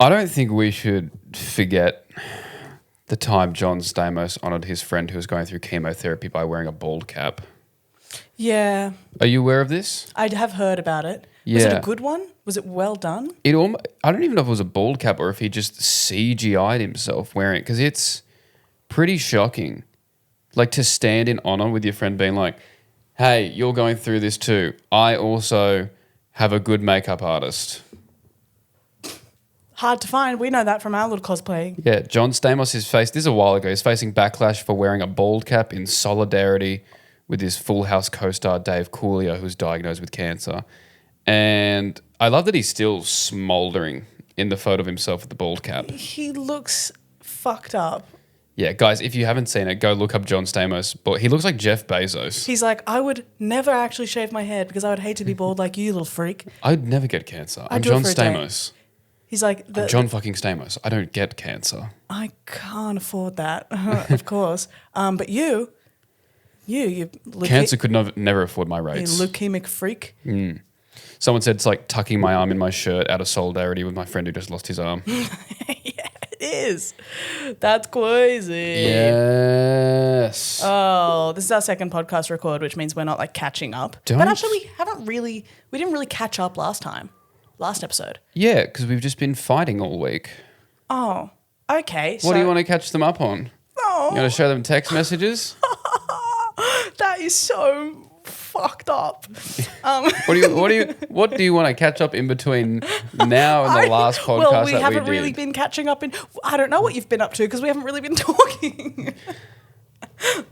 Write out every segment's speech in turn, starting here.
I don't think we should forget the time John Stamos honoured his friend who was going through chemotherapy by wearing a bald cap. Yeah. Are you aware of this? I have heard about it. Yeah. Was it a good one? Was it well done? I don't even know if it was a bald cap or if he just CGI'd himself wearing it, because it's pretty shocking. Like, to stand in honour with your friend being like, hey, you're going through this too. I also have a good makeup artist. Hard to find. We know that from our little cosplay. Yeah, John Stamos is this is a while ago, he's facing backlash for wearing a bald cap in solidarity with his Full House co-star Dave Coulier, who's diagnosed with cancer. And I love that he's still smouldering in the photo of himself with the bald cap. He looks fucked up. Yeah, guys, if you haven't seen it, go look up John Stamos. But he looks like Jeff Bezos. He's like, I would never actually shave my head because I would hate to be bald like you, little freak. I'd never get cancer. I'm do it John for a day. Stamos. He's like, I'm John fucking Stamos. I don't get cancer. I can't afford that, of course. But you Cancer could never afford my you rates. leukemic freak. Someone said it's like tucking my arm in my shirt out of solidarity with my friend who just lost his arm. Yeah, it is. That's crazy. Yes. Oh, this is our second podcast record, which means we're not like catching up. Don't- But actually, we didn't really catch up last episode. Yeah, because we've just been fighting all week. Oh, okay. What do you want to catch them up on? Oh, You want to show them text messages? that is so fucked up. What do you want to catch up in between now and the last podcast Well, we that haven't we did? really been catching up in. I don't know what you've been up to because we haven't really been talking.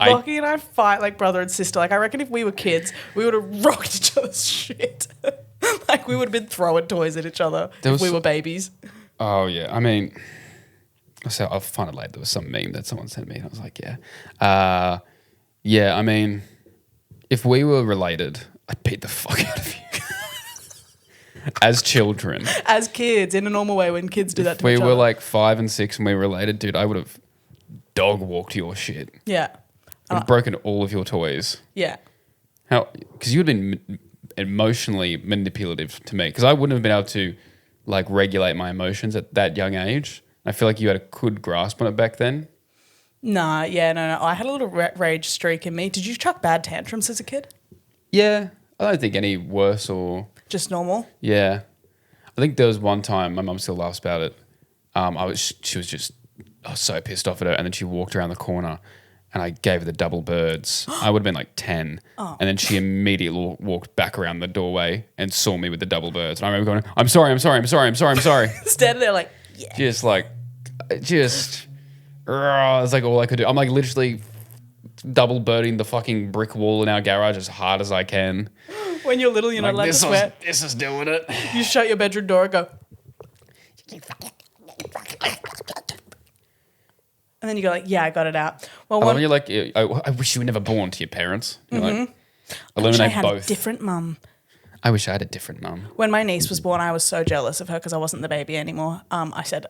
Lockie and I fight like brother and sister. Like, I reckon if we were kids, we would have rocked each other's shit. Like, we would have been throwing toys at each other if we were babies. Oh, yeah. I mean, so I'll find it later. There was some meme that someone sent me and I was like, yeah. Yeah, I mean, if we were related, I'd beat the fuck out of you. As children. As kids, in a normal way when kids do that to We each were other. like 5 and 6 and we were related, dude, I would have dog walked your shit. Yeah. I'd have broken all of your toys. Yeah. How? Because you'd been emotionally manipulative to me. Because I wouldn't have been able to like regulate my emotions at that young age. I feel like you had a good grasp on it back then. Nah, yeah, no. I had a little rage streak in me. Did you chuck bad tantrums as a kid? Yeah, I don't think any worse or... Just normal? Yeah. I think there was one time, my mum still laughs about it, she was just so pissed off at her, and then she walked around the corner and I gave her the double birds. I would have been like 10. Oh. And then she immediately walked back around the doorway and saw me with the double birds. And I remember going, I'm sorry. Standing there like, yeah. It's like all I could do. I'm like literally double birding the fucking brick wall in our garage as hard as I can. When you're little, you're not allowed to swear. This is doing it. You shut your bedroom door and go. And then you go like, yeah, I got it out. Well, when you're like, I wish you were never born to your parents. You're like, eliminate I had both. a different mum. I wish I had a different mum. When my niece was born, I was so jealous of her because I wasn't the baby anymore. I said,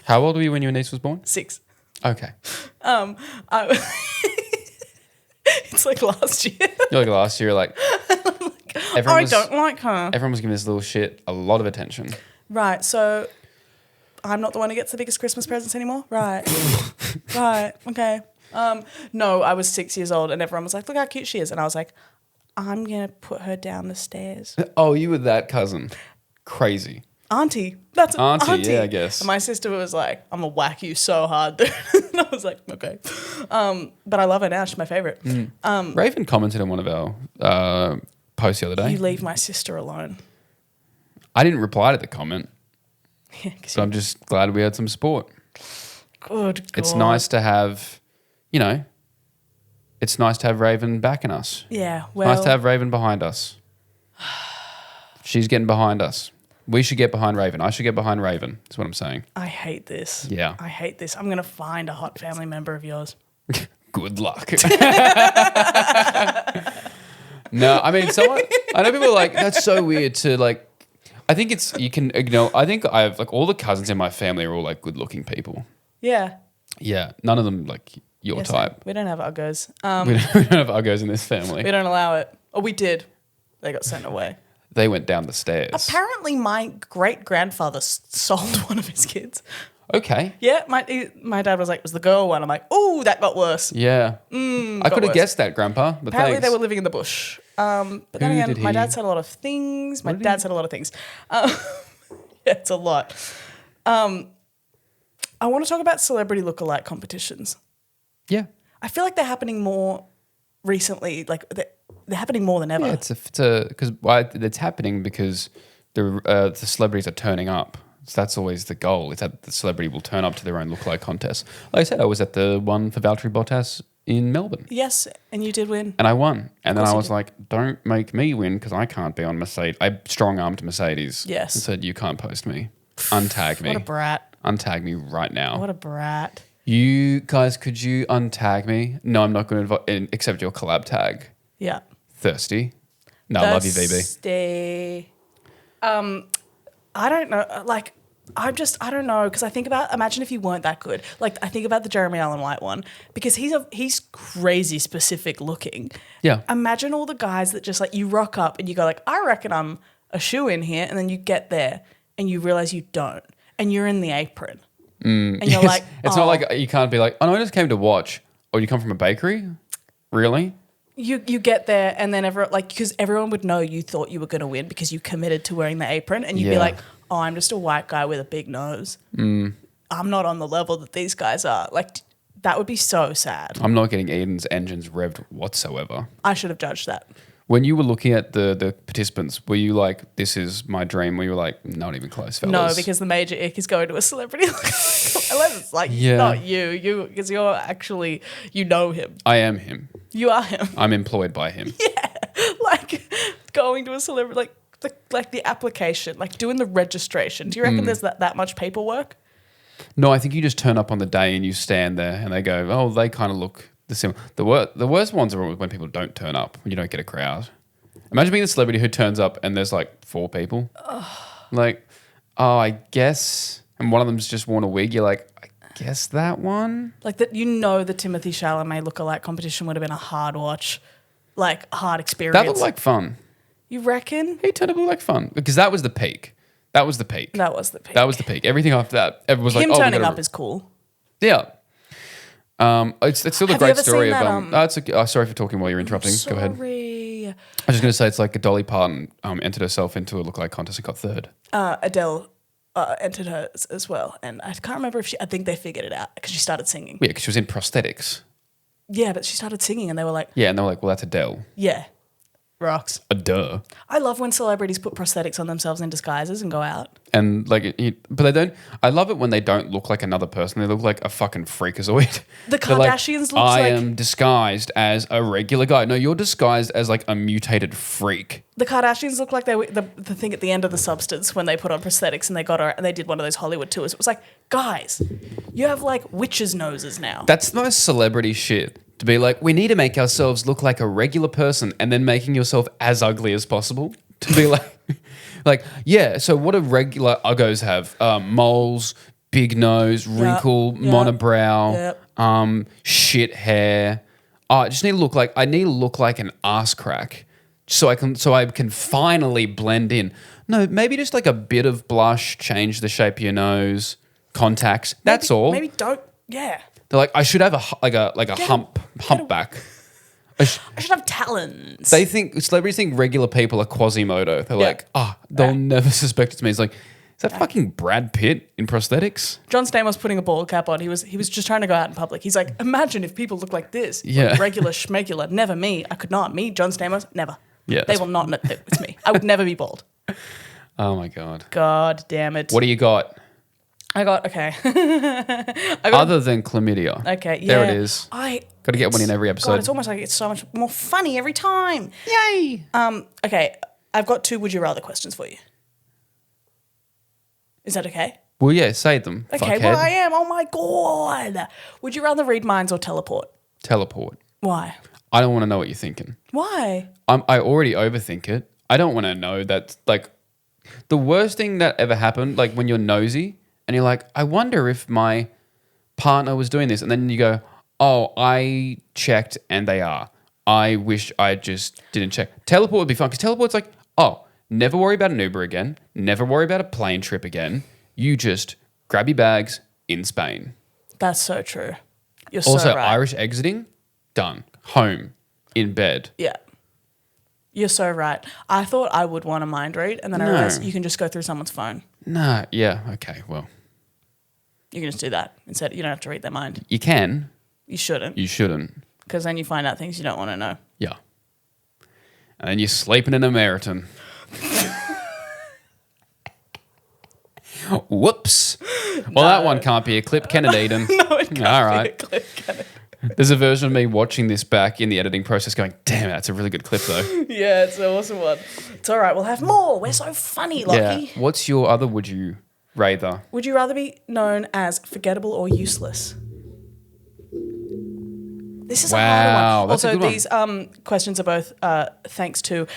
how old were you when your niece was born? 6. Okay. It's like last year. You're like last year, like, I don't like her. Everyone was giving this little shit a lot of attention. Right, so I'm not the one who gets the biggest Christmas presents anymore? Right. Right, okay. No, I was 6 years old and everyone was like, look how cute she is. And I was like, I'm going to put her down the stairs. Oh, you were that cousin. Crazy. Auntie. That's auntie. Yeah, I guess. And my sister was like, I'm going to whack you so hard. And I was like, okay. But I love her now. She's my favourite. Raven commented on one of our posts the other day. You leave my sister alone. I didn't reply to the comment. Yeah, so I'm just glad we had some support. Good God. It's nice to have, it's nice to have Raven backing us. Yeah, well. Nice to have Raven behind us. She's getting behind us. We should get behind Raven. I should get behind Raven. That's what I'm saying. I hate this. Yeah. I hate this. I'm going to find a hot family member of yours. Good luck. No, I mean, I know people are like, that's so weird to like, I think I think I have like all the cousins in my family are all like good looking people. Yeah. Yeah. None of them like your type. We don't have uggos. We don't have uggos in this family. We don't allow it. Oh, we did. They got sent away. They went down the stairs. Apparently, my great-grandfather sold one of his kids. Okay. Yeah, my dad was like, it was the girl one. I'm like, oh, that got worse. Yeah. I could have guessed that, Grandpa. But Apparently, thanks. they were living in the bush. But then Who again, did my he- dad said a lot of things. My dad said a lot of things. Yeah, it's a lot. I want to talk about celebrity lookalike competitions. Yeah. I feel like they're happening more recently. Like they're happening more than ever. Yeah, it's happening because the celebrities are turning up. So that's always the goal. It's that the celebrity will turn up to their own lookalike contest. Like I said, I was at the one for Valtteri Bottas in Melbourne. Yes, and you did win. And I won. And then course I you was did. like, don't make me win because I can't be on Mercedes. I strong-armed Mercedes. Yes. And said, you can't post me. Untag me. What a brat. Untag me right now. What a brat. You guys, could you untag me? No, I'm not going to accept your collab tag. Yeah. Thirsty. No, I love you, VB. Thirsty. I don't know. Like, I don't know because I think about. Imagine if you weren't that good. Like, I think about the Jeremy Allen White one because he's crazy specific looking. Yeah. Imagine all the guys that just like you rock up and you go like, I reckon I'm a shoe in here, and then you get there and you realize you don't, and you're in the apron, and you're like, it's not like you can't be like, oh no, I just came to watch. Or you come from a bakery? Really? You get there and then because everyone would know you thought you were going to win because you committed to wearing the apron, and you'd be Yeah. like, oh, I'm just a white guy with a big nose. I'm not on the level that these guys are. Like, that would be so sad. I'm not getting Eden's engines revved whatsoever. I should have judged that. When you were looking at the participants, were you like, this is my dream? Were you like, not even close, fellas? No, because the major ick is going to a celebrity. Unless it's like Yeah. not you, because you're actually, you know him. I am him. You are him. I'm employed by him. Like going to a celebrity, like the application, like doing the registration. Do you reckon there's that much paperwork? No, I think you just turn up on the day and you stand there and they go, oh, they kind of look the same. The worst ones are when people don't turn up, when you don't get a crowd. Imagine being a celebrity who turns up and there's like 4 people. Like, oh, I guess, and one of them's just worn a wig. You're like, I guess that one. Like that, the Timothy Chalamet lookalike competition would have been a hard watch, like hard experience. That looked like fun. You reckon? He turned up like fun because that was the peak. That was the peak. That was the peak. That was the peak. Everything after that, everyone was like, Him oh, turning up is cool. yeah. It's still a Have you great ever story seen of that, it's okay. Sorry for talking while you're interrupting. Go ahead. Sorry. I was just going to say it's like a Dolly Parton entered herself into a lookalike contest and got 3rd. Adele entered hers as well, and I can't remember if I think they figured it out because she started singing. Yeah, because she was in prosthetics. Yeah, but she started singing, and they were like, Yeah, and they were like, well, that's Adele. yeah, rocks. A duh. I love when celebrities put prosthetics on themselves in disguises and go out. And like, but they don't. I love it when they don't look like another person. They look like a fucking freakazoid. The They're like, Kardashians look I like am disguised as a regular guy. No, you're disguised as like a mutated freak. the Kardashians look like they were the thing at the end of the Substance when they put on prosthetics and they did one of those Hollywood tours. It was like, guys, you have like witches' noses now. That's the most celebrity shit. To be like, we need to make ourselves look like a regular person, and then making yourself as ugly as possible. To be like, yeah. So what do regular uggos have? Moles, big nose, wrinkle, yep, monobrow, shit hair. Oh, I need to look like an ass crack, so I can finally blend in. No, maybe just like a bit of blush, change the shape of your nose, contacts. That's all. Maybe don't. Yeah. They're like, I should have a humpback. I should have talons. Celebrities think regular people are Quasimodo. They're like, they'll never suspect it's me. It's like, is that fucking Brad Pitt in prosthetics? John Stamos putting a ball cap on. He was just trying to go out in public. He's like, imagine if people look like this. Yeah. Like regular schmegular. Never me. I could not. Me, John Stamos, never. Yeah, They will not know it's me. I would never be bald. Oh my God. God damn it. What do you got? Okay. Other than chlamydia. Okay, yeah. There it is. Got to get one in every episode. God, it's almost like it's so much more funny every time. Yay. Okay, I've got 2 would you rather questions for you. Is that okay? Well, yeah, say them. Okay, fuckhead. well I am. Oh my God. Would you rather read minds or teleport? Teleport. Why? I don't want to know what you're thinking. Why? I already overthink it. I don't want to know that, like, the worst thing that ever happened, like when you're nosy and you're like, I wonder if my partner was doing this. And then you go, oh, I checked and they are. I wish I just didn't check. Teleport would be fun because teleport's like, oh, Never worry about an Uber again. Never worry about a plane trip again. You just grab your bags in Spain. That's so true. You're Also, so right. Irish exiting, done. Home, in bed. Yeah. You're so right. I thought I would want a mind read, and then I realized you can just go through someone's phone. Nah, yeah, okay, well. You can just do that instead. You don't have to read their mind. You can. You shouldn't. You shouldn't. Because then you find out things you don't want to know. Yeah. And then you're sleeping in a Meriton. Whoops. Well, that one can't be a clip, can it, Eden? No, it can't All right. be a clip, can it? There's a version of me watching this back in the editing process going, damn, that's a really good clip, though. Yeah, it's an awesome one. It's all right. We'll have more. We're so funny, Lockie. Yeah. What's your other would you rather? Would you rather be known as forgettable or useless? This is a harder Wow, one. that's a Also, good one. these questions are both thanks to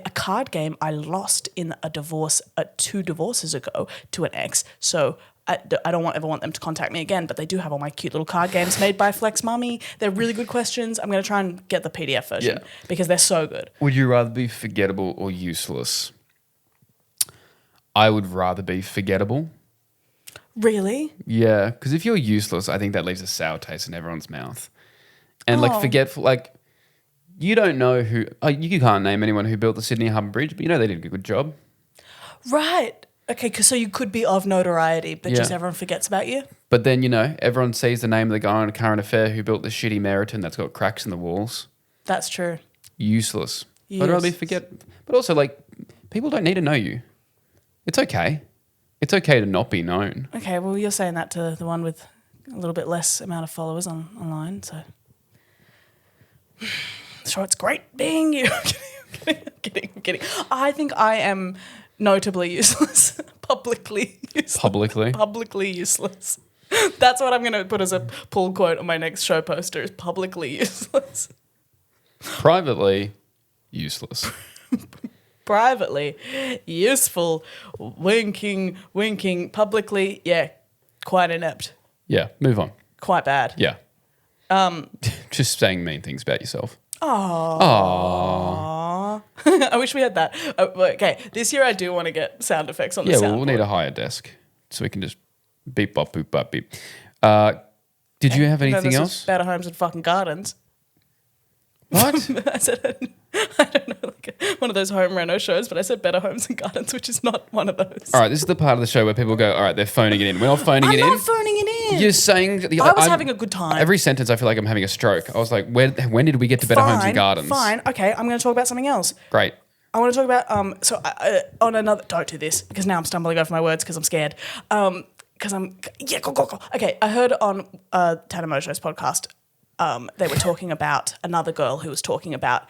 a card game I lost in a divorce 2 divorces ago to an ex. So I don't ever want them to contact me again, but they do have all my cute little card games made by Flex Mummy. They're really good questions. I'm going to try and get the PDF version because they're so good. Would you rather be forgettable or useless? I would rather be forgettable. Really? Yeah, because if you're useless, I think that leaves a sour taste in everyone's mouth. And like forgetful, like you don't know who, you can't name anyone who built the Sydney Harbour Bridge, but you know they did a good job. Right. Okay, so you could be of notoriety, but just everyone forgets about you? But then, you know, everyone sees the name of the guy on a current affair who built the shitty Meriton that's got cracks in the walls. That's true. Useless. I'd rather be but also like people don't need to know you. It's okay. It's okay to not be known. Okay, well, you're saying that to the one with a little bit less amount of followers online, so... So it's great being you. Kidding. I think I am notably useless. Publicly useless. Publicly useless. That's what I'm going to put as a pull quote on my next show poster is publicly useless. Privately, useless. Privately, useful, winking. Publicly, yeah, quite inept. Yeah, move on. Quite bad. Yeah. Just saying mean things about yourself. Aww. I wish we had that. Okay, this year I do want to get sound effects on the soundboard. Yeah, we'll need a higher desk so we can just beep, bop, boop, bop, beep. Did you have anything else? Better Homes and Fucking Gardens. What? I said, I don't know, like one of those home reno shows, but I said Better Homes and Gardens, which is not one of those. All right, this is the part of the show where people go, all right, they're phoning it in. We're not phoning it in. I'm not phoning it in. You're saying... I was having a good time. Every sentence I feel like I'm having a stroke. I was like, when did we get to Better Homes and Gardens? Fine, okay, I'm going to talk about something else. Great. I want to talk about, on another, don't do this, because now I'm stumbling over my words because I'm scared. Go. Okay, I heard on Tana Mojo's podcast, they were talking about another girl who was talking about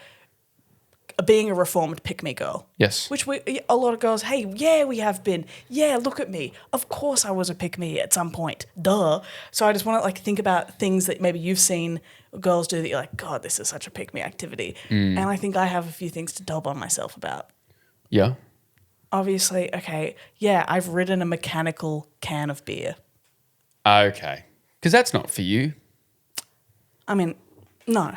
being a reformed pick-me girl. Yes. Which a lot of girls, hey, yeah, we have been. Yeah, look at me. Of course I was a pick-me at some point. Duh. So I just want to like think about things that maybe you've seen girls do that you're like, God, this is such a pick-me activity. And I think I have a few things to dob on myself about. Yeah. Obviously, okay, yeah, I've ridden a mechanical can of beer. Okay. Because that's not for you. I mean, no.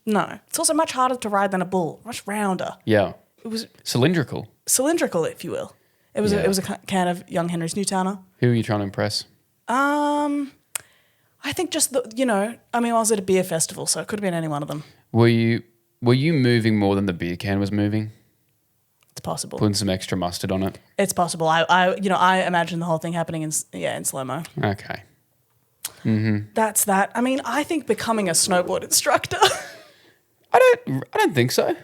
No. It's also much harder to ride than a bull, much rounder. Yeah. It was Cylindrical. if you will. It was a can of Young Henry's Newtowner. Who are you trying to impress? I think just I was at a beer festival, so it could have been any one of them. Were you moving more than the beer can was moving? It's possible. Putting some extra mustard on it? It's possible. I imagine the whole thing happening in slow-mo. Okay. That's that. I mean, I think becoming a snowboard instructor... I don't think so.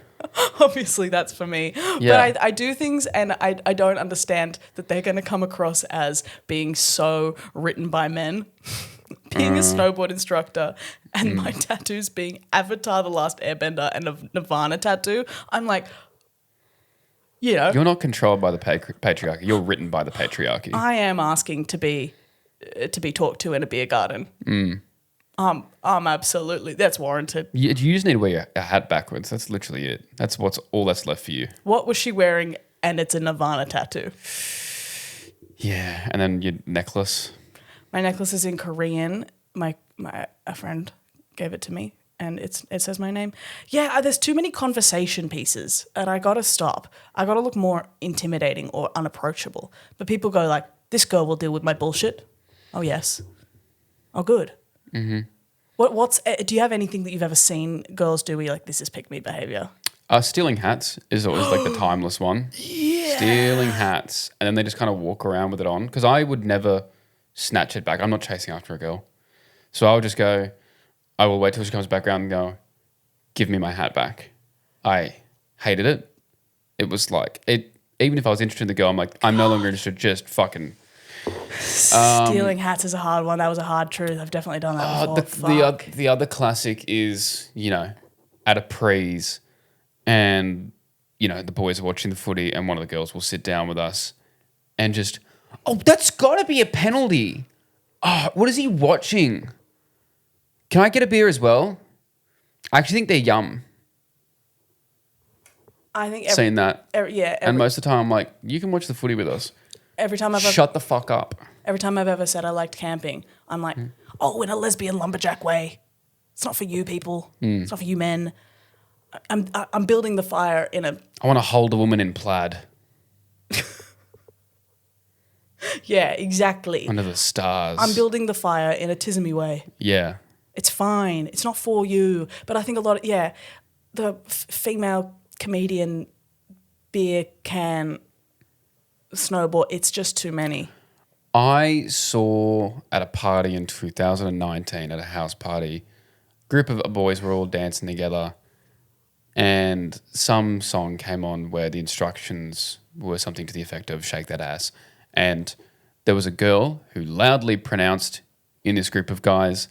Obviously, that's for me. Yeah. But I do things and I don't understand that they're going to come across as being so written by men. Being a snowboard instructor and my tattoos being Avatar The Last Airbender and a Nirvana tattoo, I'm like, You're not controlled by the patriarchy. You're written by the patriarchy. I am asking to be talked to in a beer garden. I'm absolutely, that's warranted. You just need to wear a hat backwards. That's literally it. That's all that's left for you. What was she wearing? And it's a Nirvana tattoo. Yeah, and then your necklace. My necklace is in Korean. A friend gave it to me. and it says my name. Yeah, there's too many conversation pieces, and I got to stop. I got to look more intimidating or unapproachable. But people go like, this girl will deal with my bullshit. Oh, yes. Oh, good. Mm-hmm. Do you have anything that you've ever seen girls do where you're like, this is pick-me behaviour? Stealing hats is always like the timeless one. Yeah. Stealing hats, and then they just kind of walk around with it on. Because I would never snatch it back. I'm not chasing after a girl. So I would just go, I will wait till she comes back around and go, give me my hat back. I hated it. It was like, even if I was interested in the girl, I'm like, I'm no longer interested, just fucking. Stealing hats is a hard one. That was a hard truth. I've definitely done that before. The other classic is, at a prees and, the boys are watching the footy and one of the girls will sit down with us and just, oh, that's got to be a penalty. Oh, what is he watching? Can I get a beer as well? I actually think they're yum. I think saying that. And most of the time I'm like, you can watch the footy with us. Shut the fuck up. Every time I've ever said I liked camping, I'm like, oh, in a lesbian lumberjack way. It's not for you people. It's not for you men. I'm building the fire in a... I want to hold a woman in plaid. Yeah, exactly. Under the stars. I'm building the fire in a tismy way. Yeah. It's fine. It's not for you. But I think a lot of, the female comedian beer can snowball, it's just too many. I saw at a party in 2019, at a house party, group of boys were all dancing together and some song came on where the instructions were something to the effect of shake that ass. And there was a girl who loudly pronounced in this group of guys,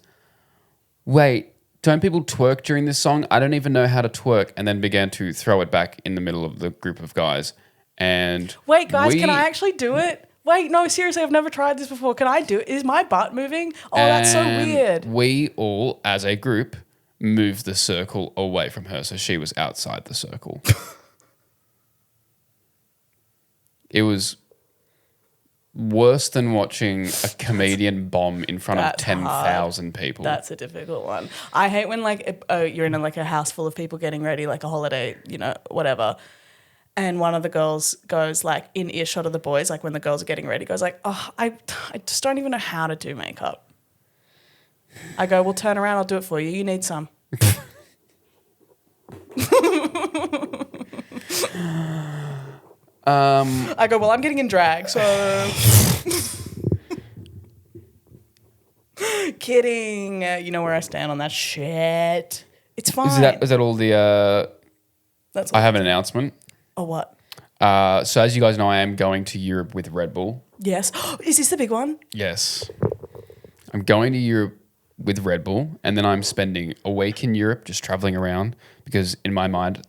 wait, don't people twerk during this song? I don't even know how to twerk. And then began to throw it back in the middle of the group of guys. And wait, guys, can I actually do it? Wait, no, seriously, I've never tried this before. Can I do it? Is my butt moving? Oh, that's so weird. We all, as a group, moved the circle away from her, so she was outside the circle. It was worse than watching a comedian bomb in front of 10,000 people. That's a difficult one. I hate when you're in a house full of people getting ready, like a holiday, whatever. And one of the girls goes like in earshot of the boys, like when the girls are getting ready, goes like, oh, I just don't even know how to do makeup. I go, well, turn around, I'll do it for you. You need some. I go, well, I'm getting in drag, so... Kidding. You know where I stand on that shit. It's fine. Is that all the... That's all I have an announcement. Oh, what? So as you guys know, I am going to Europe with Red Bull. Yes. Is this the big one? Yes. I'm going to Europe with Red Bull, and then I'm spending a week in Europe just traveling around because in my mind,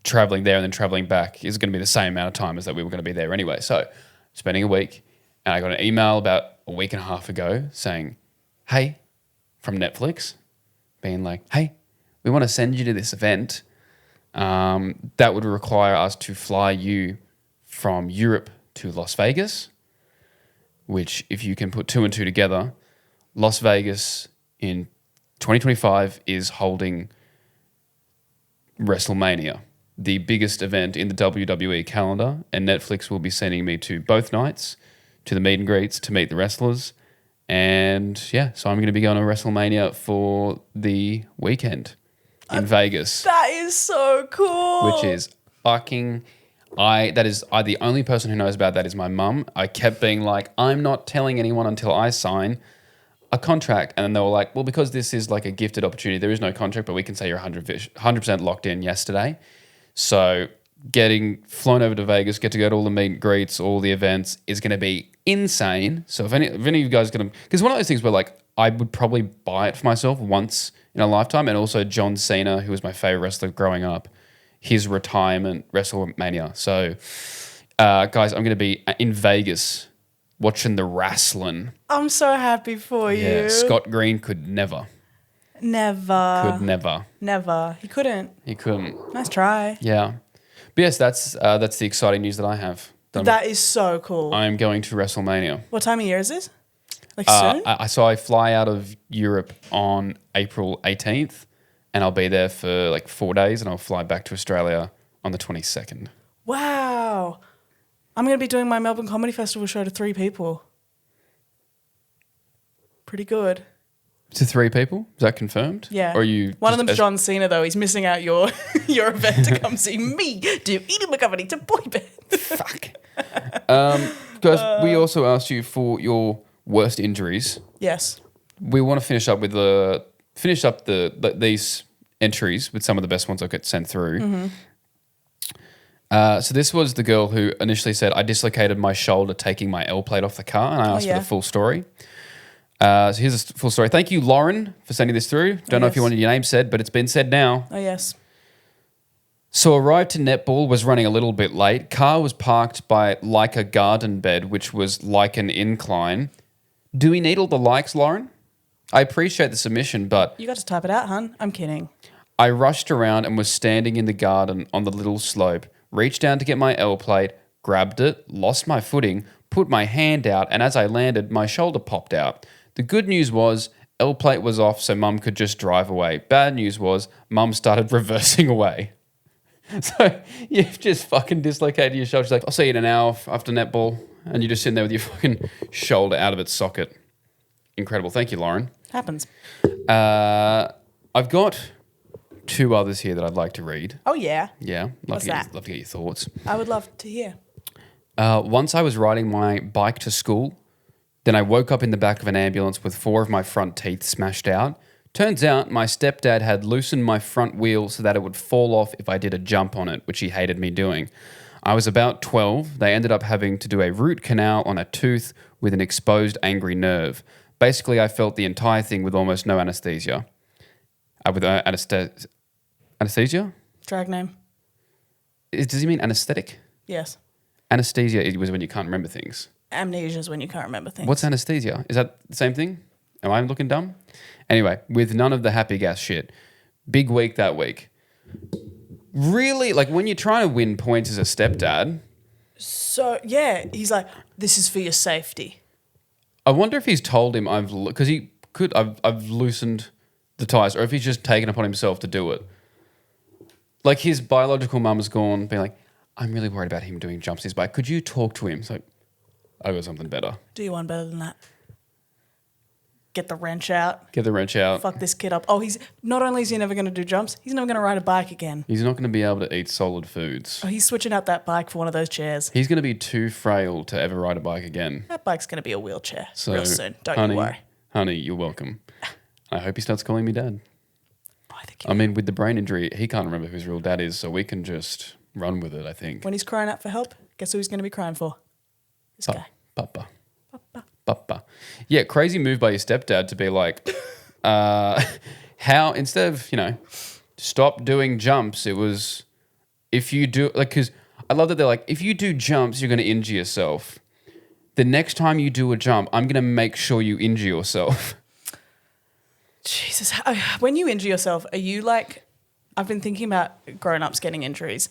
traveling there and then traveling back is going to be the same amount of time as that we were going to be there anyway. So spending a week, and I got an email about a week and a half ago saying, hey, from Netflix, being like, hey, we want to send you to this event. That would require us to fly you from Europe to Las Vegas, which if you can put two and two together, Las Vegas in 2025 is holding Wrestlemania, the biggest event in the WWE calendar, and Netflix will be sending me to both nights, to the meet and greets, to meet the wrestlers. And yeah, so I'm going to be going to Wrestlemania for the weekend in Vegas. That is so cool. Which is fucking... the only person who knows about that is my mum. I kept being like, I'm not telling anyone until I sign a contract. And then they were like, well, because this is like a gifted opportunity, there is no contract, but we can say you're 100% locked in yesterday. So getting flown over to Vegas, get to go to all the meet and greets, all the events is going to be insane. So if any of you guys are going to... Because one of those things where like I would probably buy it for myself once in a lifetime. And also John Cena, who was my favorite wrestler growing up, his retirement, Wrestlemania. So guys, I'm going to be in Vegas watching the wrestling. I'm so happy for you. Yeah, Scott Green could never. Never. Could never. Never. He couldn't. He couldn't. Nice try. Yeah. But yes, that's the exciting news that I have. That is so cool. I'm going to Wrestlemania. What time of year is this? Like soon? So I fly out of Europe on April 18th, and I'll be there for like 4 days, and I'll fly back to Australia on the 22nd. Wow. I'm going to be doing my Melbourne Comedy Festival show to 3 people. Pretty good. To 3 people? Is that confirmed? Yeah. Or are you One of them's John Cena, though. He's missing out your event to come see me do Eating McCoveney to boy band. Fuck. Guys, we also asked you for your worst injuries. Yes. We want to finish up these entries with some of the best ones I could send through. Mm-hmm. So this was the girl who initially said, I dislocated my shoulder taking my L plate off the car, and I asked for the full story. So here's a full story. Thank you, Lauren, for sending this through. Don't know if you wanted your name said, but it's been said now. Oh, yes. So arrived to netball, was running a little bit late. Car was parked by like a garden bed, which was like an incline. Do we need all the likes, Lauren? I appreciate the submission, but... You got to type it out, hun. I'm kidding. I rushed around and was standing in the garden on the little slope, reached down to get my L plate, grabbed it, lost my footing, put my hand out, and as I landed, my shoulder popped out. The good news was L plate was off, so Mum could just drive away. Bad news was Mum started reversing away. So you've just fucking dislocated your shoulder. She's like, I'll see you in an hour after netball. And you're just sitting there with your fucking shoulder out of its socket. Incredible. Thank you, Lauren. Happens. I've got 2 others here that I'd like to read. Oh, yeah. Yeah. What's that? Love to get your thoughts. I would love to hear. Once I was riding my bike to school, then I woke up in the back of an ambulance with 4 of my front teeth smashed out. Turns out my stepdad had loosened my front wheel so that it would fall off if I did a jump on it, which he hated me doing. I was about 12. They ended up having to do a root canal on a tooth with an exposed angry nerve. Basically, I felt the entire thing with almost no anesthesia. Anesthesia? Drag name. Does he mean anesthetic? Yes. Anesthesia was when you can't remember things. Amnesia is when you can't remember things. What's anesthesia? Is that the same thing? Am I looking dumb? Anyway, with none of the happy gas shit. Big week that week. Really, like when you're trying to win points as a stepdad. So, yeah, he's like, this is for your safety. I wonder if he's told him I've loosened the ties, or if he's just taken upon himself to do it. Like his biological mum's gone, being like, I'm really worried about him doing jumps on his bike. Could you talk to him? It's like, I got something better. Do you want better than that? Get the wrench out. Get the wrench out. Fuck this kid up. Oh, he's not only is he never going to do jumps, he's never going to ride a bike again. He's not going to be able to eat solid foods. Oh, he's switching out that bike for one of those chairs. He's going to be too frail to ever ride a bike again. That bike's going to be a wheelchair So, real soon. Don't you worry. Honey, you're welcome. I hope he starts calling me dad. Oh, I mean, with the brain injury, he can't remember who his real dad is, so we can just run with it, I think. When he's crying out for help, guess who he's going to be crying for? This guy. Papa. Yeah, crazy move by your stepdad to be like, how, instead of, stop doing jumps, it was, if you do, like, because I love that they're like, if you do jumps, you're going to injure yourself. The next time you do a jump, I'm going to make sure you injure yourself. Jesus. When you injure yourself, are you like, I've been thinking about grown-ups getting injuries.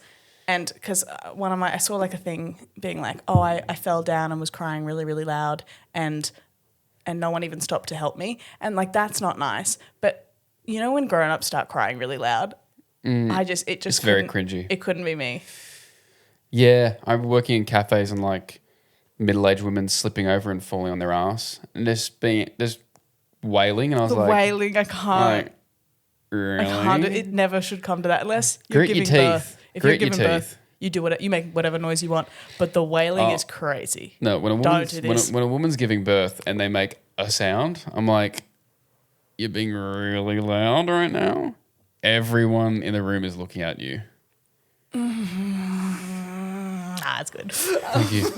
And because I saw like a thing being like, oh, I fell down and was crying really, really loud and no one even stopped to help me. And like, that's not nice. But when grown-ups start crying really loud, it's very cringy. It couldn't be me. Yeah. I'm working in cafes and like middle-aged women slipping over and falling on their ass and just wailing. And I was the wailing, I can't. Like, really? I can't. It never should come to that unless you're Grit giving your birth. teeth. If Grit you're your giving teeth. birth, you do you make whatever noise you want. But the wailing is crazy. No, when a woman's giving birth and they make a sound, I'm like, you're being really loud right now. Everyone in the room is looking at you. That's good. Thank you.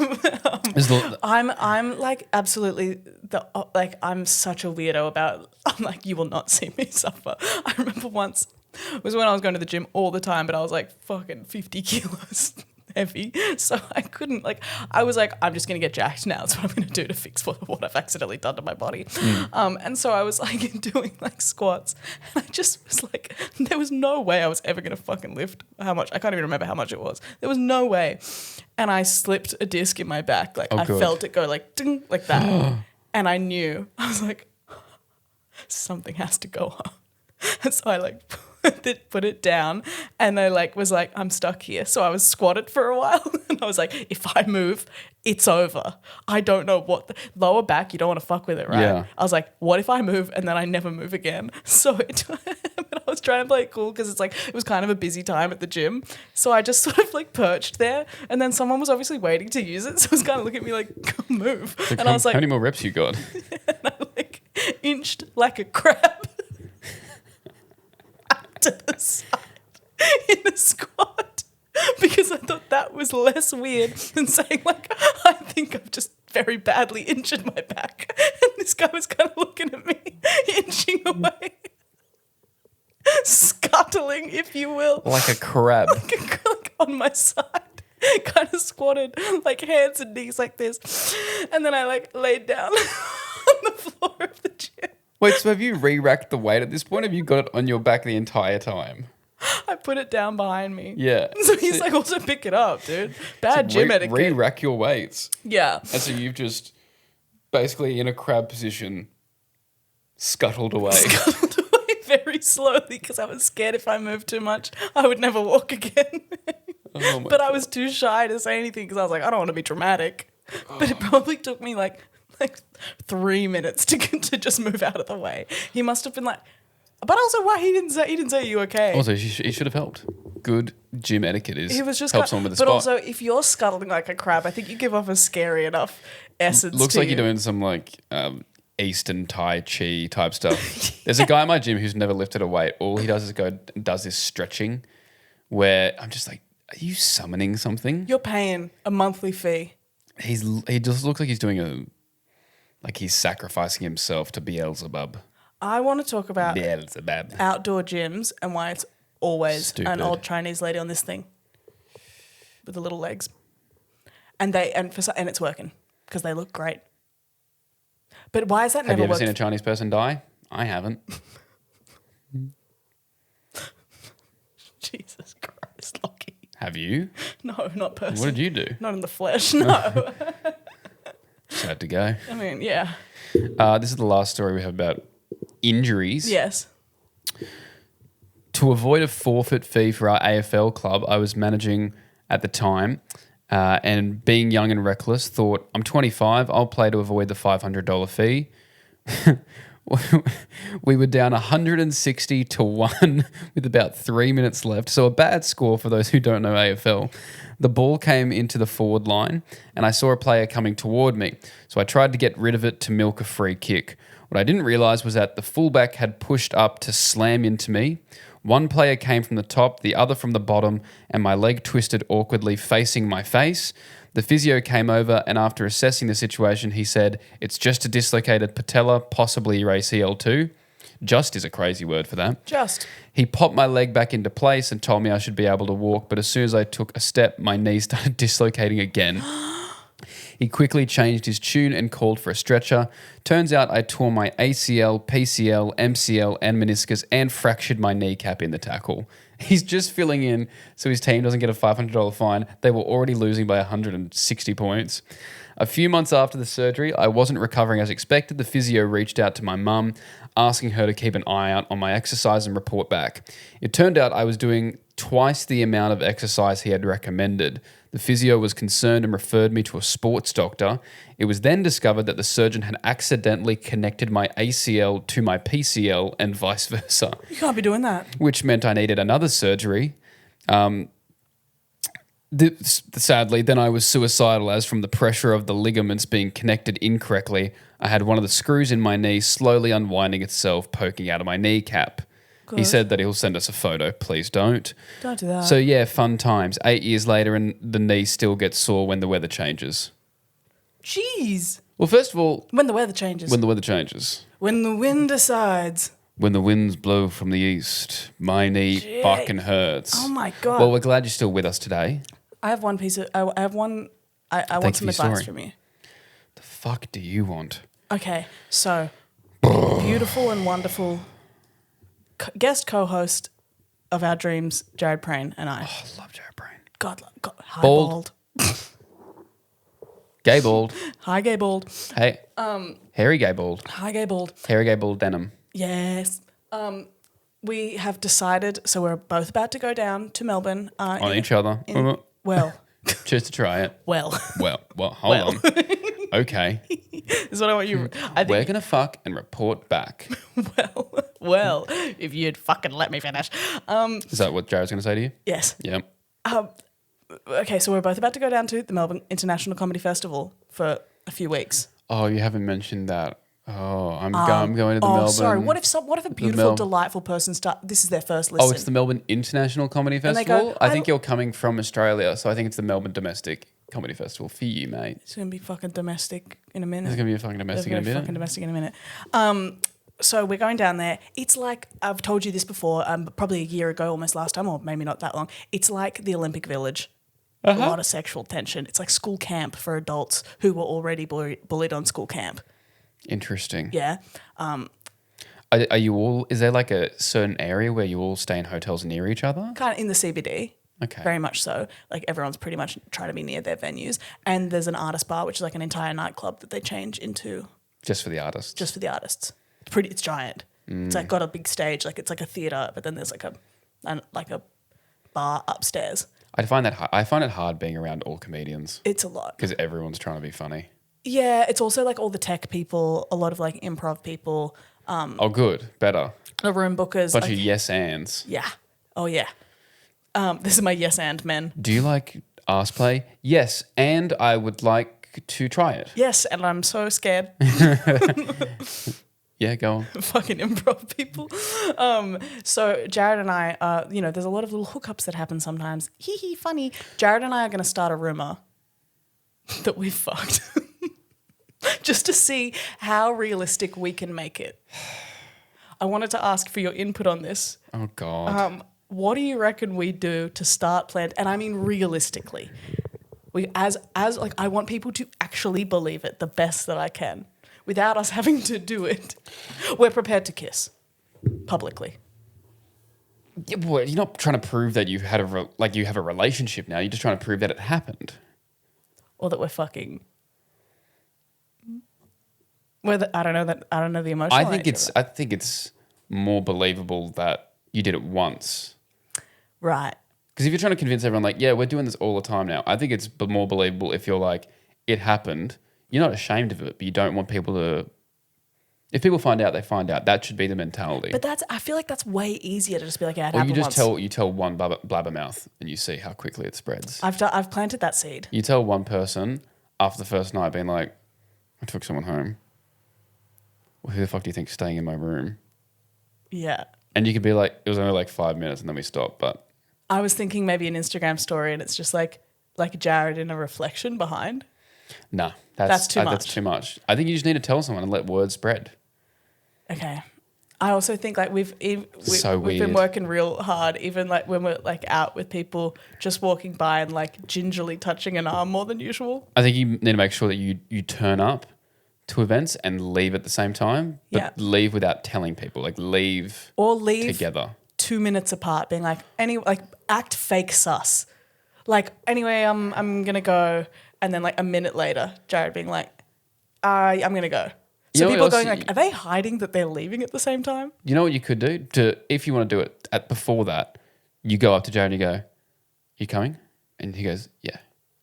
I'm like absolutely I'm such a weirdo about. I'm like, you will not see me suffer. I remember once. It was when I was going to the gym all the time, but I was like fucking 50 kilos heavy. So I couldn't I was like, I'm just going to get jacked now. That's what I'm going to do to fix what I've accidentally done to my body. And so I was like doing like squats and I just was like, there was no way I was ever going to fucking lift how much. I can't even remember how much it was. There was no way. And I slipped a disc in my back. I felt it go like ding, like that. And I knew. I was like, something has to go on. And so I like put it down and I like was like, I'm stuck here. So I was squatted for a while and I was like, if I move, it's over. I don't know what lower back, you don't want to fuck with it, right? Yeah. I was like, what if I move and then I never move again? So but I was trying to play it cool because it was kind of a busy time at the gym. So I just sort of like perched there and then someone was obviously waiting to use it. So it was kind of looking at me like, go move. Like, and I was like, how many more reps you got? and I like inched like a crab to the side in the squat because I thought that was less weird than saying like, I think I've just very badly injured my back. And this guy was kind of looking at me, inching away, scuttling, if you will. Like a crab. like on my side. Kind of squatted, like hands and knees like this. And then I like laid down on the floor of the gym. Wait, so have you re-racked the weight at this point? Have you got it on your back the entire time? I put it down behind me. Yeah. So he's like, also pick it up, dude. Bad gym etiquette. Re-rack your weights. Yeah. And so you've just basically in a crab position scuttled away. Scuttled away very slowly because I was scared if I moved too much, I would never walk again. Oh but I was too shy to say anything because I was like, I don't want to be dramatic. But it probably took me like 3 minutes to just move out of the way. He must have been like, but also why he didn't say you okay. Also, he should have helped. Good gym etiquette is he was just help someone with a but spot. also, if you're scuttling like a crab, I think you give off a scary enough essence. Looks to like you. you're doing some like Eastern Tai Chi type stuff. There's a guy in my gym who's never lifted a weight. All he does is go and does this stretching where I'm just like, are you summoning something? You're paying a monthly fee. He just looks like he's doing he's sacrificing himself to Beelzebub. I want to talk about Beelzebub. outdoor gyms and why it's always Stupid. an old Chinese lady on this thing with the little legs, and it's working because they look great. But why is that Have never you ever worked? seen a Chinese person die? I haven't. Jesus Christ, Lockie. Have you? No, not personally. What did you do? Not in the flesh, no. Just had to go. I mean, yeah. This is the last story we have about injuries. Yes. To avoid a forfeit fee for our AFL club, I was managing at the time and being young and reckless, thought, I'm 25, I'll play to avoid the $500 fee. We were down 160 to 1 with about 3 minutes left. So a bad score for those who don't know AFL. The ball came into the forward line and I saw a player coming toward me. So I tried to get rid of it to milk a free kick. What I didn't realise was that the fullback had pushed up to slam into me. One player came from the top, the other from the bottom, and my leg twisted awkwardly facing my face. The physio came over and after assessing the situation, he said, it's just a dislocated patella, possibly your ACL too. Just is a crazy word for that. Just. He popped my leg back into place and told me I should be able to walk, but as soon as I took a step, my knee started dislocating again. He quickly changed his tune and called for a stretcher. Turns out I tore my ACL, PCL, MCL, and meniscus and fractured my kneecap in the tackle. He's just filling in so his team doesn't get a $500 fine. They were already losing by 160 points. A few months after the surgery, I wasn't recovering as expected. The physio reached out to my mum, asking her to keep an eye out on my exercise and report back. It turned out I was doing twice the amount of exercise he had recommended. The physio was concerned and referred me to a sports doctor. It was then discovered that the surgeon had accidentally connected my ACL to my PCL and vice versa. You can't be doing that. Which meant I needed another surgery. Sadly, then I was suicidal as from the pressure of the ligaments being connected incorrectly, I had one of the screws in my knee slowly unwinding itself, poking out of my kneecap. He said that he'll send us a photo. Please don't. Don't do that. So yeah, fun times. 8 years later and the knee still gets sore when the weather changes. Jeez. Well, first of all... When the weather changes. When the weather changes. When the wind decides. When the winds blow from the east, my knee fucking hurts. Oh my God. Well, we're glad you're still with us today. I have one piece of... I want some advice from you. The fuck do you want? Okay, so beautiful and wonderful guest co-host of our dreams, Jared Prain, and I. Oh, I love Jared Brain. God, Bald. highballed. Gay bald. Hi, gay bald. Hey. Hairy gay bald. Hi, gay bald. Hairy gay bald denim. Yes. We have decided, so we're both about to go down to Melbourne. On each other. Well. Just to try it. Well. Hold on. Okay. This is what I want you. I think We're going to fuck and report back. well, if you'd fucking let me finish. Is that what Jared's going to say to you? Yes. Yep. Okay, so we're both about to go down to the Melbourne International Comedy Festival for a few weeks. Oh, you haven't mentioned that. Oh, I'm going to the Melbourne. Sorry. What if a beautiful, delightful person this is their first listen? Oh, it's the Melbourne International Comedy Festival? I think you're coming from Australia, so I think it's the Melbourne Domestic Comedy Festival for you, mate. It's going to be fucking domestic in a minute. It's going to be a fucking domestic in a minute. Fucking domestic in a minute. So we're going down there. It's like, I've told you this before, probably a year ago, almost last time, or maybe not that long. It's like the Olympic Village. A lot of sexual tension. It's like school camp for adults who were already bullied on school camp. Interesting. Yeah. Are you all, is there like a certain area where you all stay in hotels near each other? Kind of in the CBD. Okay. Very much so. Like everyone's pretty much trying to be near their venues. And there's an artist bar, which is like an entire nightclub that they change into. Just for the artists? Just for the artists. It's giant. It's like got a big stage. Like it's like a theatre, but then there's like a bar upstairs. I find it hard being around all comedians. It's a lot. Because everyone's trying to be funny. Yeah, it's also like all the tech people, a lot of like improv people. Oh, good. Better. The room bookers. Bunch of yes ands. Yeah. Oh, yeah. This is my yes and men. Do you like ass play? Yes, and I would like to try it. Yes, and I'm so scared. Yeah, go on. Fucking improv people. So Jared and I, there's a lot of little hookups that happen sometimes. Hee hee, funny. Jared and I are going to start a rumor that we fucked. Just to see how realistic we can make it. I wanted to ask for your input on this. Oh, God. What do you reckon we do to start planned? And I mean realistically. I want people to actually believe it the best that I can without us having to do it. We're prepared to kiss publicly. Yeah, boy, you're not trying to prove that you had you have a relationship now. You're just trying to prove that it happened. Or that we're fucking. I don't know the emotional. I think it's more believable that you did it once. Right. Because if you're trying to convince everyone, like, yeah, we're doing this all the time now, I think it's more believable if you're like, it happened. You're not ashamed of it, but you don't want people to. If people find out, they find out. That should be the mentality. But I feel like that's way easier to just be like, yeah, it happened once. You tell one blabbermouth and you see how quickly it spreads. I've planted that seed. You tell one person after the first night being like, I took someone home. Well, who the fuck do you think's staying in my room? Yeah. And you could be like, it was only like 5 minutes and then we stopped, but. I was thinking maybe an Instagram story and it's just like Jared in a reflection behind. Nah, that's too much. That's too much. I think you just need to tell someone and let word spread. Okay. I also think like we've been working real hard, even like when we're like out with people, just walking by and like gingerly touching an arm more than usual. I think you need to make sure that you turn up to events and leave at the same time, but leave without telling people. Like leave together 2 minutes apart, being like act fake sus. Like anyway, I'm gonna go, and then like a minute later, Jared being like, I'm gonna go. So people are going like, are they hiding that they're leaving at the same time? You know what you could do? If you want to do it before that, you go up to Jared and you go, you coming? And he goes, yeah.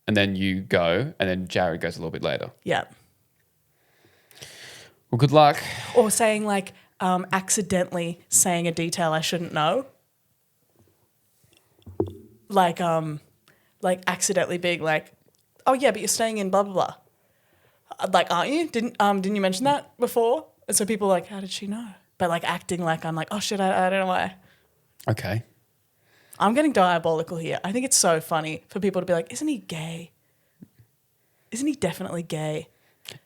And then you go, and then Jared goes a little bit later. Yeah. Well, good luck. Or saying like, accidentally saying a detail I shouldn't know. Like accidentally being like, oh yeah, but you're staying in blah, blah, blah. Like, aren't you? Didn't you mention that before? And so people are like, how did she know? But like acting like I'm like, oh shit, I don't know why. Okay. I'm getting diabolical here. I think it's so funny for people to be like, isn't he gay? Isn't he definitely gay?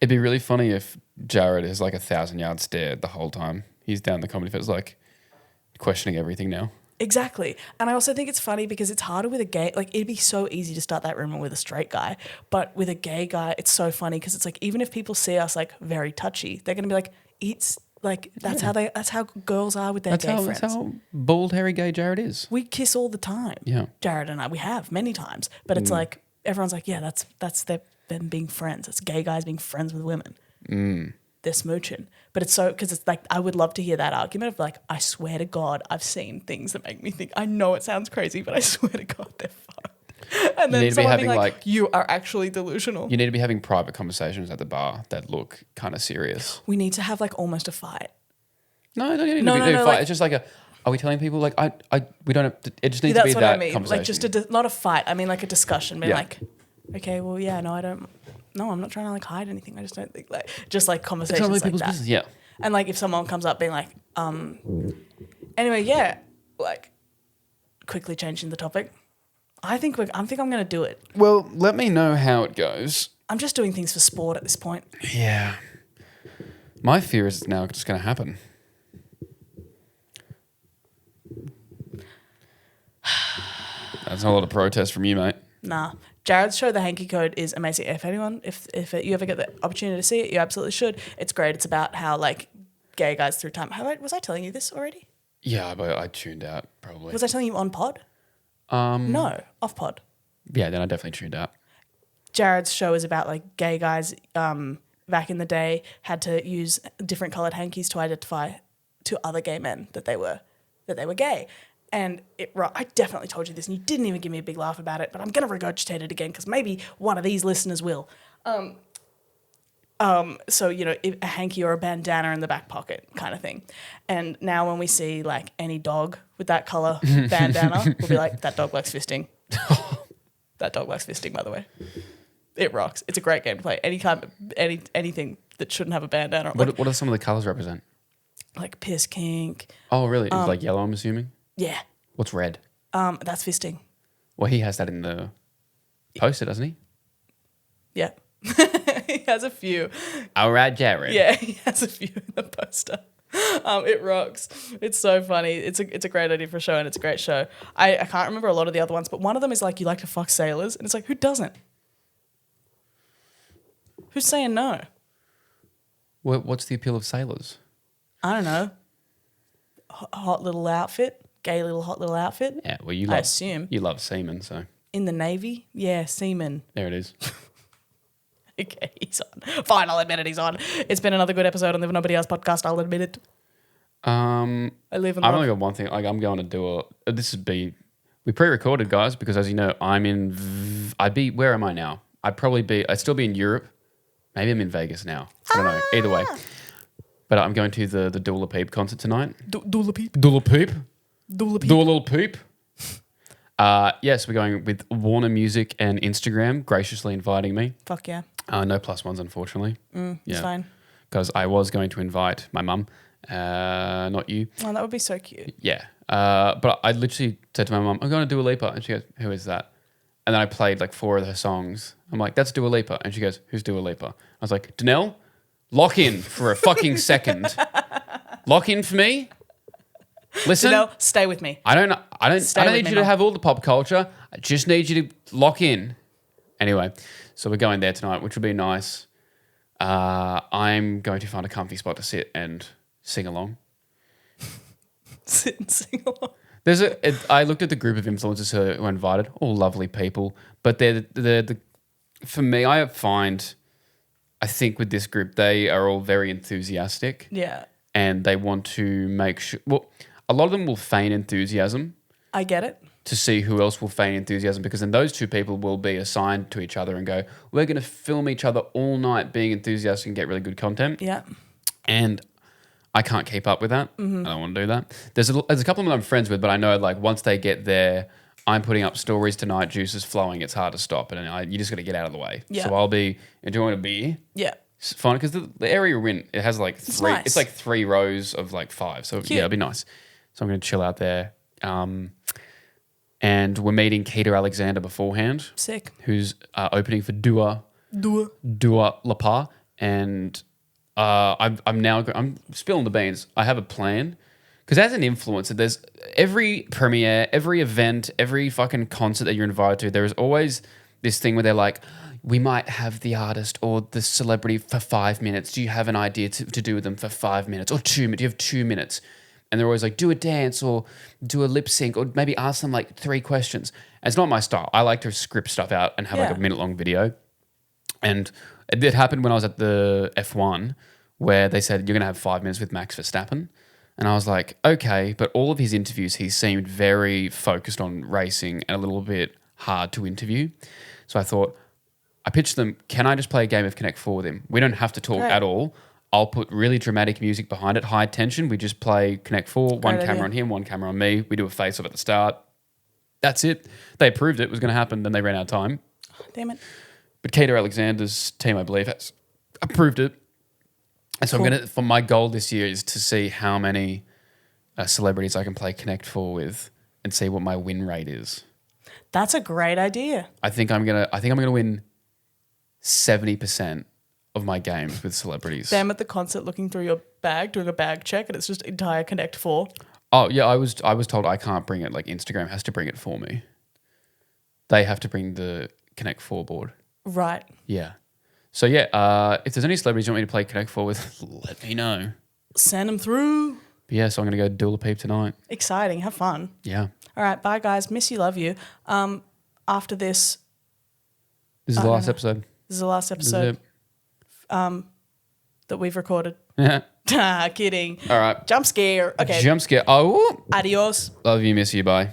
It'd be really funny if Jared is like 1,000-yard stare the whole time. He's down the comedy fest, like questioning everything now. Exactly. And I also think it's funny because it's harder with a gay, like it'd be so easy to start that rumor with a straight guy, but with a gay guy, it's so funny because it's like, even if people see us like very touchy, they're going to be like, it's like, that's how girls are with their gay friends. That's how bald, hairy gay Jared is. We kiss all the time. Yeah. Jared and I, we have many times, but it's like, everyone's like, yeah, that's them being friends. It's gay guys being friends with women. Mm. They're smooching. But it's so, because it's like, I would love to hear that argument of like, I swear to God, I've seen things that make me think, I know it sounds crazy, but I swear to God, they're fucked. And then someone being like, you are actually delusional. You need to be having private conversations at the bar that look kind of serious. We need to have like almost a fight. No, don't need to be a fight. Like, it's just like are we telling people like we don't have to, it just needs that's to be what that I mean. conversation. Like just not a fight. I mean like a discussion. Being like, okay, well, yeah, no, I'm not trying to like hide anything. I just don't think like, just like conversations it's not really like people's that. business. Yeah. And like if someone comes up being like, anyway, yeah, like quickly changing the topic. I think I'm going to do it. Well, let me know how it goes. I'm just doing things for sport at this point. Yeah. My fear is it's now just going to happen. That's not a lot of protest from you, mate. Nah. Jared's show, The Hanky Code, is amazing. If you ever get the opportunity to see it, you absolutely should. It's great. It's about how like gay guys through time. Was I telling you this already? Yeah, but I tuned out probably. Was I telling you on pod? No, off pod. Yeah, then I definitely tuned out. Jared's show is about like gay guys back in the day had to use different coloured hankies to identify to other gay men that they were gay. And I definitely told you this, and you didn't even give me a big laugh about it, but I'm going to regurgitate it again because maybe one of these listeners will. So, you know, a hanky or a bandana in the back pocket kind of thing. And now when we see like any dog with that colour bandana, we'll be like, that dog likes fisting. That dog likes fisting, by the way. It rocks. It's a great game to play. Anything that shouldn't have a bandana. What do some of the colours represent? Like piss, kink. Oh, really? It's like yellow, I'm assuming? Yeah. What's red? That's fisting. Well, he has that in the poster, doesn't he? Yeah. He has a few. All right, Jared. Yeah, he has a few in the poster. It rocks. It's so funny. It's a great idea for a show, and it's a great show. I can't remember a lot of the other ones, but one of them is like, you like to fuck sailors, and it's like, who doesn't? Who's saying no? What's the appeal of sailors? I don't know. Hot little outfit. Gay little hot little outfit. Yeah, well, I assume. You love semen, so. In the Navy? Yeah, semen. There it is. Okay, he's on. Fine, I'll admit it, he's on. It's been another good episode on the Nobody Else podcast, I'll admit it. I live in I've only got one thing. Like, I'm going to do we pre-recorded, guys, because as you know, where am I now? I'd still be in Europe. Maybe I'm in Vegas now. I don't know. Either way. But I'm going to the Dual Peep concert tonight. Dual Peep. Dual Peep. Dual Peep. Dual Peep. Yes, we're going with Warner Music and Instagram graciously inviting me. Fuck yeah. No plus ones, unfortunately. It's fine. Because I was going to invite my mum, not you. Oh, that would be so cute. Yeah. But I literally said to my mum, I'm going to Dua Lipa. And she goes, who is that? And then I played like 4 of her songs. I'm like, that's Dua Lipa. And she goes, who's Dua Lipa? I was like, Danelle, lock in for a fucking second. Lock in for me. Listen. Danelle, stay with me. I don't need you to have all the pop culture. I just need you to lock in. Anyway, so we're going there tonight, which will be nice. I'm going to find a comfy spot to sit and sing along. Sit and sing along. I looked at the group of influencers who are invited, all lovely people, but for me, I think with this group, they are all very enthusiastic. Yeah. And they want to make sure, a lot of them will feign enthusiasm. I get it. To see who else will feign enthusiasm, because then those 2 people will be assigned to each other and go, we're going to film each other all night being enthusiastic and get really good content. Yeah. And I can't keep up with that. Mm-hmm. I don't want to do that. There's a couple of them I'm friends with, but I know like once they get there, I'm putting up stories tonight, juice is flowing, it's hard to stop. And you just got to get out of the way. Yeah. So I'll be enjoying a beer. Yeah. It's fun because the area we're in, it has like 3, nice. It's like 3 rows of like 5. So Cute. yeah, it'll be nice. So I'm going to chill out there. And we're meeting Keita Alexander beforehand. Sick. Who's opening for Dua Lipa. And I'm spilling the beans. I have a plan. Because as an influencer, there's every premiere, every event, every fucking concert that you're invited to, there is always this thing where they're like, we might have the artist or the celebrity for 5 minutes. Do you have an idea to do with them for 5 minutes? Or 2 minutes? Do you have 2 minutes? And they're always like, do a dance or do a lip sync or maybe ask them like 3 questions. And it's not my style. I like to script stuff out and have like a minute-long video. And it did happen when I was at the F1 where they said, you're going to have 5 minutes with Max Verstappen. And I was like, okay. But all of his interviews, he seemed very focused on racing and a little bit hard to interview. So I thought, I pitched them, can I just play a game of Connect 4 with him? We don't have to talk at all. I'll put really dramatic music behind it, high tension. We just play Connect 4, one camera on him, one camera on me. We do a face-off at the start. That's it. They approved it was going to happen. Then they ran out of time. Oh, damn it. But Keita Alexander's team, I believe, has approved it. And so I'm going to, for my goal this year is to see how many celebrities I can play Connect 4 with and see what my win rate is. That's a great idea. I think I'm gonna win 70% of my games with celebrities. Them at the concert looking through your bag, doing a bag check, and it's just entire Connect 4. Oh yeah, I was told I can't bring it. Like Instagram has to bring it for me. They have to bring the Connect 4 board. Right. Yeah. So yeah, if there's any celebrities you want me to play Connect 4 with, let me know. Send them through. But yeah, so I'm gonna go Dual Peep tonight. Exciting. Have fun. Yeah. All right. Bye, guys. Miss you. Love you. After this. This is the last episode. This is the last episode that we've recorded. Yeah. Kidding. All right. Jump scare. Okay. Jump scare. Oh. Adios. Love you. Miss you. Bye.